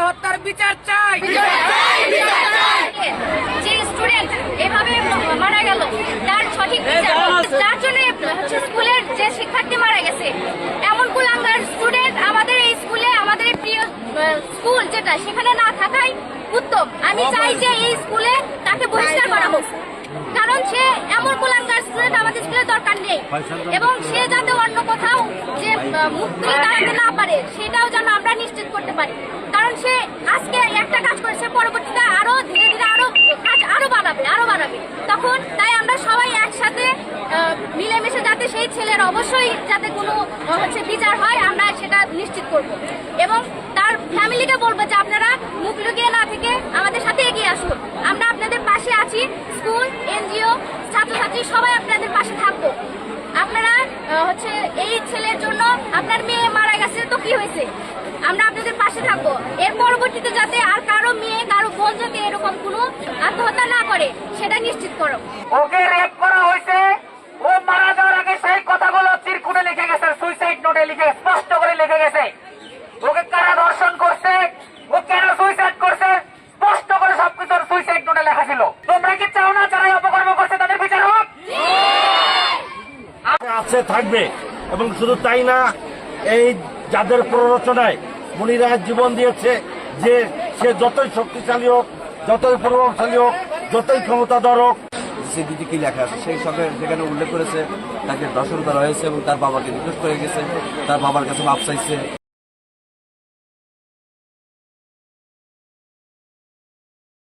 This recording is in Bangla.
হত্যার বিচার চাই। যে স্টুডেন্ট এভাবে মারা গেল তার সঠিক বিচার, তার জন্য স্কুলের যে শিক্ষার্থী মারা গেছে, এমন কুলাঙ্গার স্টুডেন্ট আমাদের এই স্কুলে, আমাদের এই প্রিয় স্কুল যেটা, সেখানে না থাকাই উত্তম। আমি চাই যে এই স্কুলে তাকে বহিষ্কার করা হোক, কারণ সে এমন কুলাঙ্গার স্টুডেন্ট আমাদের স্কুলে দরকার নেই, এবং সে যাতে অন্য কোথাও যে মুক্তি দাঁড়াতে না পারে সেটাও যেন আমরা নিশ্চিত করতে পারি। কারণ সে আজকে একটা কাজ করেছে, পরবর্তীতে আরো ধীরে ধীরে কাজ আরো বাড়াবে। তখন তাই আমরা সবাই একসাথে মিলেমিশে যাতে সেই ছেলের অবশ্যই যাতে কোনো বিচার হয়, আমরা সেটা নিশ্চিত করব। এবং তার ফ্যামিলিকে বলবো যে আপনারা মুখ লুকিয়ে না থেকে আমাদের সাথে এগিয়ে আসুন, আমরা আপনাদের পাশে আছি। স্কুল, এনজিও, ছাত্রছাত্রী সবাই আপনাদের পাশে থাকবো। আপনারা এই ছেলের জন্য, আপনার মেয়ে মারা গেছে তো কি হয়েছে, আমরা আপনাদের পাশে থাকবো। এর পরবর্তীতে যাতে আর কারো মেয়ে, কারো বোন যাতে এরকম কোনো আত্মহত্যা না করে সেটা নিশ্চিত করো। ওকে রেপ করা হয়েছে, ও মারা যাওয়ার আগে সেই কথাগুলো চিরকুটে লিখে গেছে, সুইসাইড নোটে লিখে স্পষ্ট করে লিখে গেছে। ওকে কারা ধর্ষণ করছে, ও কেন সুইসাইড করছে, স্পষ্ট করে সবকিছু সুইসাইড নোটে লেখা ছিল। তোমরা কি চাও না যারা অপকর্ম করছে তাদের বিচার হোক? আছে, থাকবে। এবং শুধু তাই না, এই যাদের প্ররোচনায় মনিরা জীবন দিয়েছে, যে সে যতই শক্তিশালী হোক, যতই প্রভাবশালী হোক, যতই ক্ষমতাধর হোক, সিডিটি কি লেখা আছে সেই সঙ্গে যেখানে উল্লেখ করেছে তাকে দর্শন করা হয়েছে এবং তার বাবাকে রিকোয়েস্ট করে গেছে, তার বাবার কাছে মাপ চাইছে।